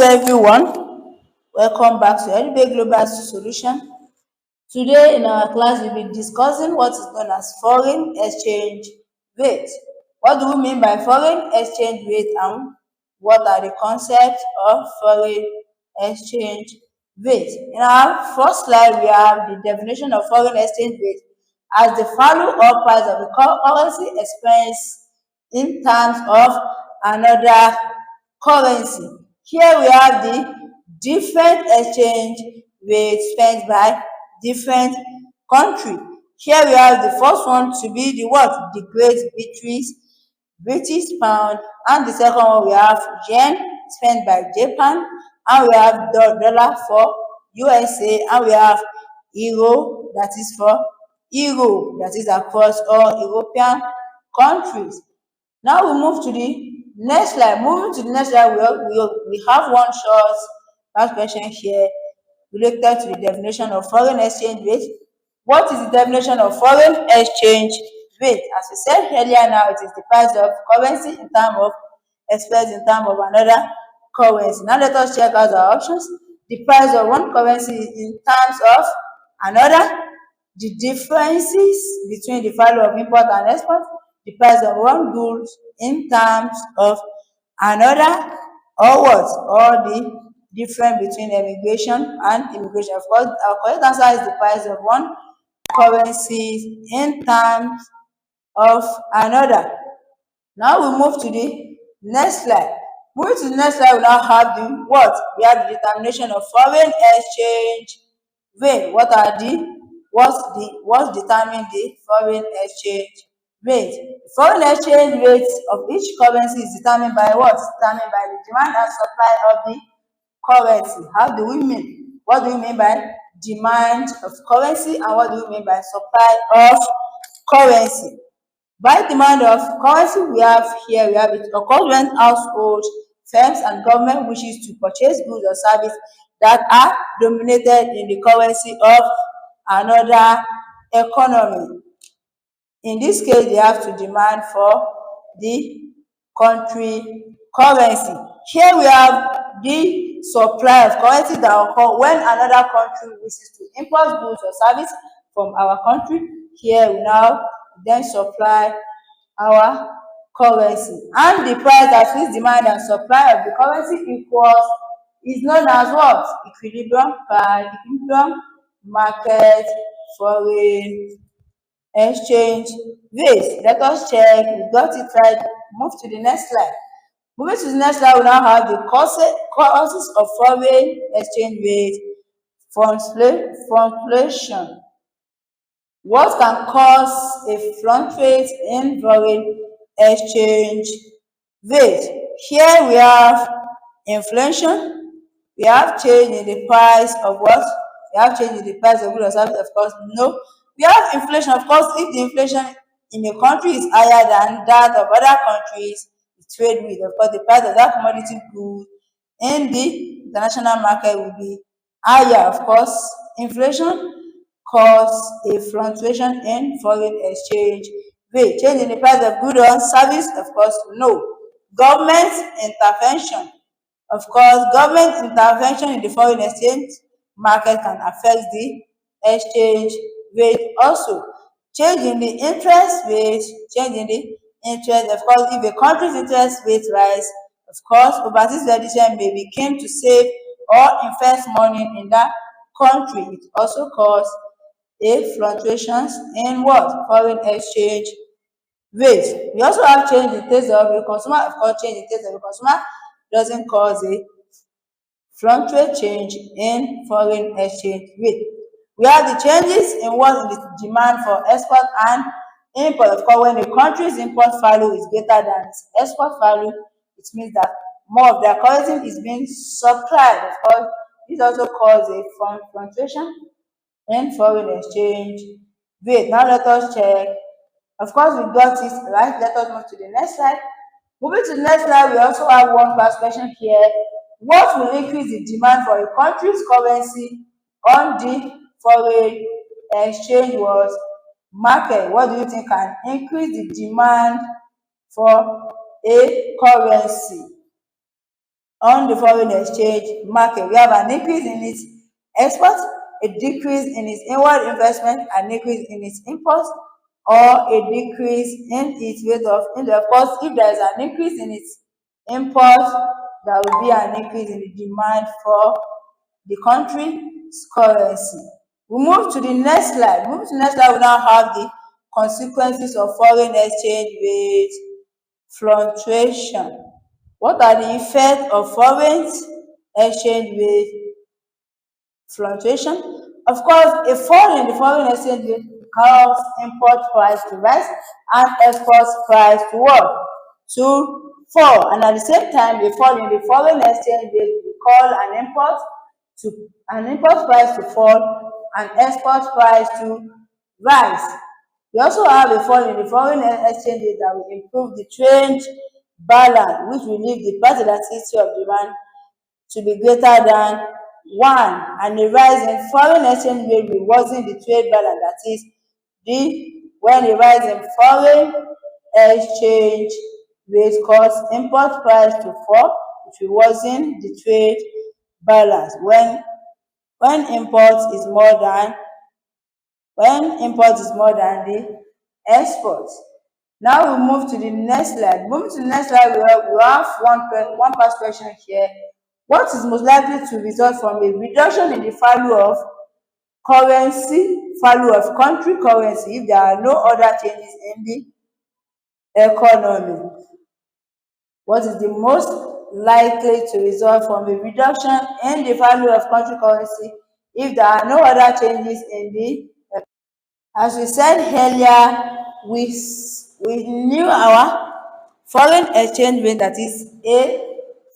Hello everyone, welcome back to Edubbey Global Solution. Today in our class we'll be discussing what is known as foreign exchange rate. What do we mean by foreign exchange rate and what are the concepts of foreign exchange rate? In our first slide we have the definition of foreign exchange rate as the value or price of the currency experienced in terms of another currency. Here we have the different exchange rates spent by different country. Here we have the first one to be the what? The Great British pound, and the second one we have yen spent by Japan, and we have dollar for USA, and we have euro that is for Europe, that is across all European countries. Now we move to the next slide. Moving to the next slide, we have one short last question here related to the definition of foreign exchange rate. What is the definition of foreign exchange rate? As we said earlier, now it is the price of currency in terms of expressed in terms of another currency. Now let us check out our options. The price of one currency is in terms of another. The differences between the value of import and export, the price of one goods in terms of another, or what? Or the difference between immigration and immigration. Of course, our correct answer is the price of one currency in terms of another. Now we move to the next slide. Moving to the next slide, we now have the what? We have the determination of foreign exchange rate. What's determining the foreign exchange rate? The foreign exchange rate of each currency is determined by what? Determined by the demand and supply of the currency. How do we mean? What do we mean by demand of currency, and what do we mean by supply of currency? By demand of currency, we have it occurs when household, firms, and government wishes to purchase goods or services that are denominated in the currency of another economy. In this case, they have to demand for the country currency. Here we have the supply of currency that occur when another country wishes to import goods or services from our country. Here we now then supply our currency, and the price at which demand and supply of the currency equals is known as what? Equilibrium market foreign exchange rate. Let us check we got it right. Move to the next slide. Moving to the next slide, we now have the causes of foreign exchange rate fluctuation. What can cause a fluctuate in foreign exchange rate? Here we have inflation, we have change in the price of what? We have change in the price of goods or services, of course, no. We have inflation, of course, if the inflation in a country is higher than that of other countries we trade with, of course, the price of that commodity good in the international market will be higher. Of course, inflation cause a fluctuation in foreign exchange rate. Change in the price of goods or service, of course, no. Government intervention, of course, government intervention in the foreign exchange market can affect the exchange rate also. Change in the interest rate, of course, if a country's interest rate rise, of course, overseas creditors may begin to save or invest money in that country. It also causes a fluctuations in what? Foreign exchange rate. We also have change in taste of a consumer. Of course, change in taste of a consumer doesn't cause a fluctuate change in foreign exchange rate. We have the changes in what in the demand for export and import. Of course, when a country's import value is greater than its export value, it means that more of their currency is being supplied. Of course, this also causes a fluctuation in foreign exchange rate. Now let us check. Of course, we got it right. Let us move to the next slide. Moving to the next slide, we also have one last question here. What will increase the demand for a country's currency on the foreign exchange market? What do you think can increase the demand for a currency? on the foreign exchange market. We have an increase in its exports, a decrease in its inward investment, an increase in its imports, or a decrease in its rate of interest. Of course, if there is an increase in its imports, there will be an increase in the demand for the country's currency. We move to the next slide. Move to the next slide, we now have the consequences of foreign exchange rate fluctuation. What are the effects of foreign exchange rate fluctuation? Of course, a fall in the foreign exchange rate causes import price to rise and export price to what? To fall. And at the same time, a fall in the foreign exchange rate will cause an import price to fall and export price to rise. We also have a fall in the foreign exchange rate that will improve the trade balance, which will leave the price elasticity of demand to be greater than 1, and a rise in foreign exchange rate will worsen the trade balance. That is, when a rise in foreign exchange rate causes import price to fall, it will worsen the trade balance when import is more than the export. Now we move to the next slide. Moving to the next slide, we have one past question here. What is most likely to result from a reduction in the value of country currency if there are no other changes in the economy? What is the most likely to result from a reduction in the value of country currency if there are no other changes in the economy? As we said earlier, we knew our foreign exchange rate, that is, a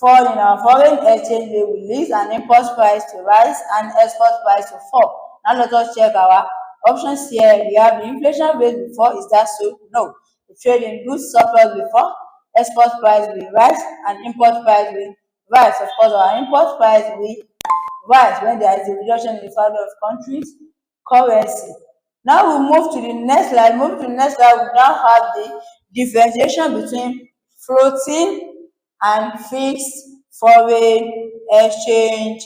fall in our foreign exchange rate will lead an import price to rise and export price to fall. Now let us check our options here. We have the inflation rate before. Is that so? No. The trade in goods surplus before. Export price will rise and import price will rise. Of course, our import price will rise when there is a reduction in the value of country's currency. Now we move to the next slide. Moving to the next slide, we now have the differentiation between floating and fixed foreign exchange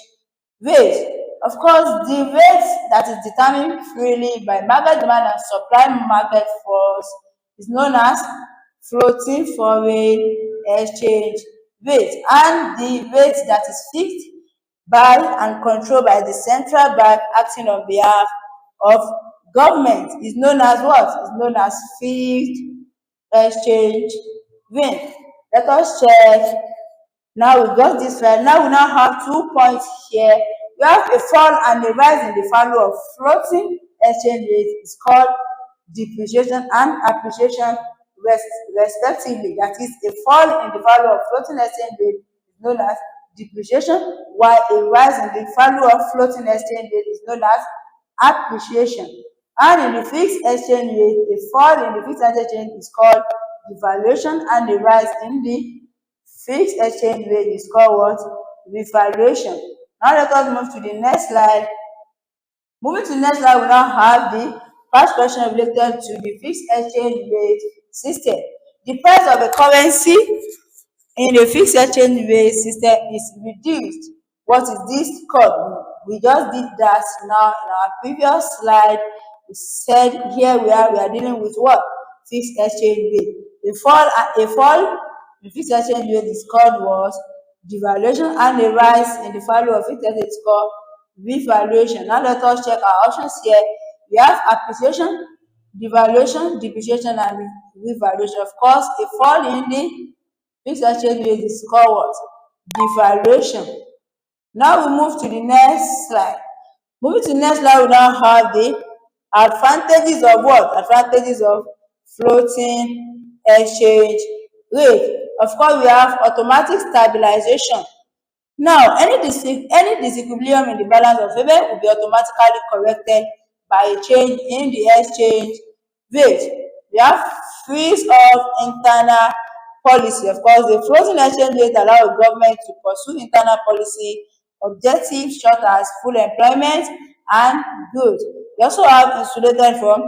rate. Of course, the rate that is determined freely by market demand and supply market force is known as floating foreign exchange rate, and the rate that is fixed by and controlled by the central bank acting on behalf of government is known as what? Is known as fixed exchange rate. Let us check. Now we got this right. Now we have 2 points here. We have a fall and a rise in the value of floating exchange rate. It's called depreciation and appreciation respectively. That is, a fall in the value of floating exchange rate is known as depreciation, while a rise in the value of floating exchange rate is known as appreciation. And in the fixed exchange rate, a fall in the fixed exchange is called devaluation, and a rise in the fixed exchange rate is called what? Revaluation. Now let us move to the next slide. Moving to the next slide, we now have the first question related to the fixed exchange rate system. The price of a currency in a fixed exchange rate system is reduced. What is this called? We just did that now in our previous slide. We said here we are dealing with what? Fixed exchange rate. A fall in fixed exchange rate is called what? Devaluation, and a rise in the value of fixed exchange is called revaluation. Now let us check our options here. We have appreciation, devaluation, depreciation, and revaluation. Of course, a fall in the fixed exchange rate is called what? Devaluation. Now we move to the next slide. Moving to the next slide, we now have the advantages of what? Advantages of floating exchange rate. Of course, we have automatic stabilization. Now, any disequilibrium in the balance of payment will be automatically corrected by a change in the exchange rate. We have freeze of internal policy. Of course, the floating exchange rate allows the government to pursue internal policy objectives such as full employment and growth. We also have insulated from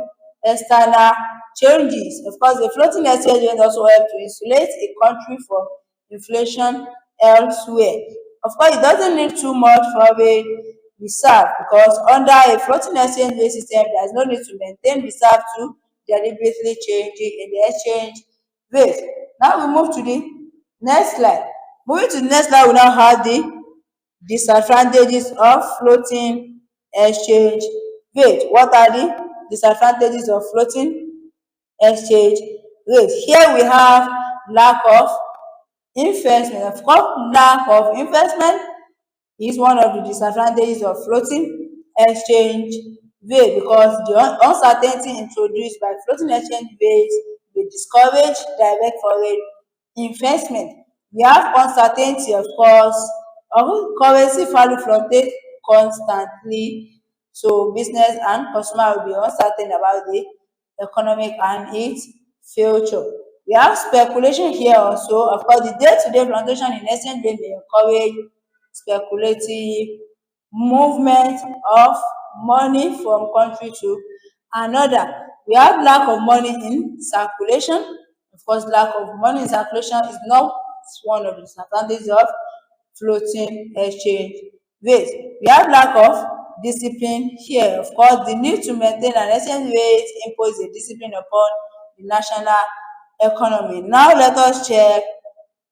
external changes. Of course, the floating exchange rate also helps to insulate a country from inflation elsewhere. Of course, it doesn't need too much foreign reserve because under a floating exchange rate system, there is no need to maintain reserve to deliberately changing in the exchange rate. Now we move to the next slide. Moving to the next slide, we now have the disadvantages of floating exchange rate. What are the disadvantages of floating exchange rate? Here we have lack of investment. Of course, lack of investment is one of the disadvantages of floating exchange rate because the uncertainty introduced by floating exchange rates will discourage direct foreign investment. We have uncertainty, of course, of currency value fluctuates constantly, so business and consumer will be uncertain about the economic and its future. We have speculation here also. Of course, the day-to-day fluctuation in exchange rate may encourage speculative movement of money from country to another. We have lack of money in circulation. Of course, lack of money in circulation is not one of the disadvantages of floating exchange rate. We have lack of discipline here. Of course, the need to maintain an exchange rate imposes a discipline upon the national economy. Now let us check.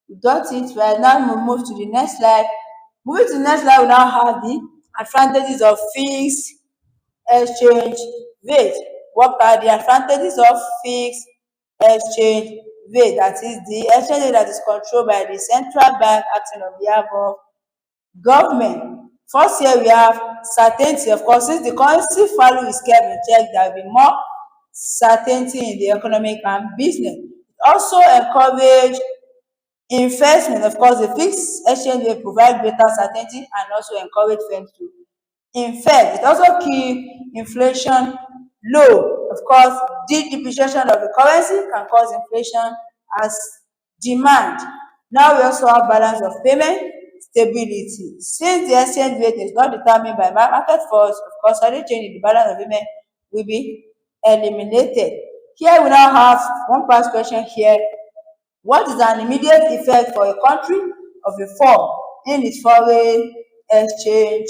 We got it right. Now we move to the next slide. Moving to the next slide, we now have the advantages of fixed exchange rate. What are the advantages of fixed exchange rate? That is the exchange rate that is controlled by the central bank acting on behalf of government. First, here we have certainty. Of course, since the currency value is kept in check, there will be more certainty in the economic and business. It also encourage investment. Of course, the fixed exchange rate provide greater certainty and also encourage firms to invest. It also keep inflation low. Of course, depreciation of the currency can cause inflation as demand. Now we also have balance of payment stability. Since the exchange rate is not determined by market force, of course, any change in the balance of payment will be eliminated. Here we now have one past question here. What is an immediate effect for a country of a fall in its foreign exchange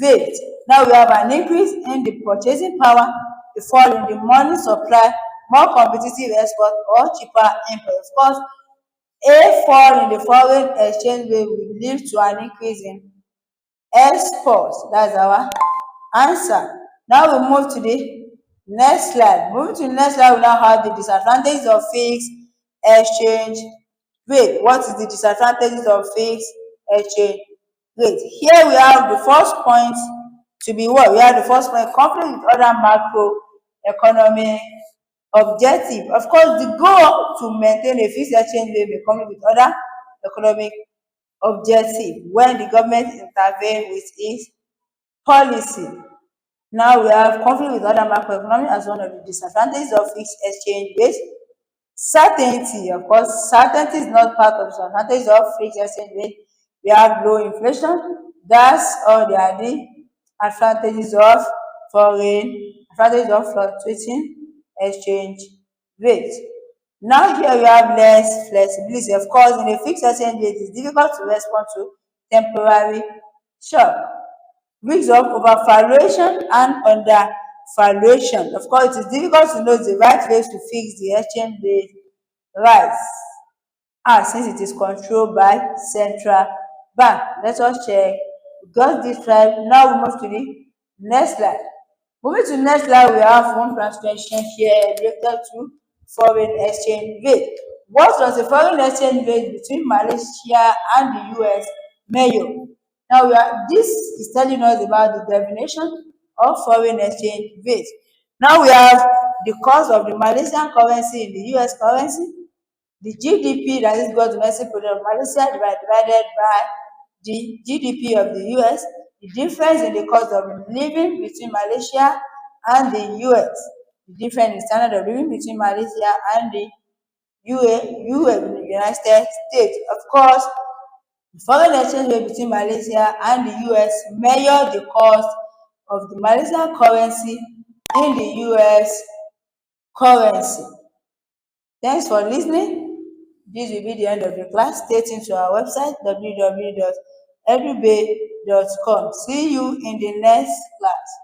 rate? Now we have an increase in the purchasing power, a fall in the money supply, more competitive export or cheaper import. Of course, a fall in the foreign exchange rate will lead to an increase in exports. That's our answer. Now we move to the next slide. Moving to the next slide, we now have the disadvantages of fixed exchange rate. What is the disadvantages of fixed exchange rate? Here we have the first point to be what? We have the first point, conflict with other macroeconomic objective. Of course, the goal to maintain a fixed exchange rate may conflict with other economic objective when the government intervene with its policy. Now we have conflict with other macroeconomic as one of the disadvantages of fixed exchange rate. Certainty, of course, certainty is not part of the disadvantages of fixed exchange rate. We have low inflation. That's all they are the advantages of fluctuating exchange rate. Now here we have less flexibility. Of course, in a fixed exchange rate, it's difficult to respond to temporary shock. Risks of overvaluation and undervaluation. Of course, it is difficult to know the right way to fix the exchange rate rise, since it is controlled by central bank. Let us check. We got this right. Now we move to the next slide. Moving to the next slide, we have one question here related to foreign exchange rate. What was the foreign exchange rate between Malaysia and the US measure? Now this is telling us about the definition of foreign exchange rate. Now we have the cost of the Malaysian currency in the US currency, the GDP, that is gross domestic product of Malaysia divided by the GDP of the US, the difference in the cost of living between Malaysia and the US, the difference in standard of living between Malaysia and the United States. Of course, the foreign exchange rate between Malaysia and the US measure the cost of the Malaysian currency in the US currency. Thanks for listening. This will be the end of the class. Stay tuned to our website www.edubbey.com. See you in the next class.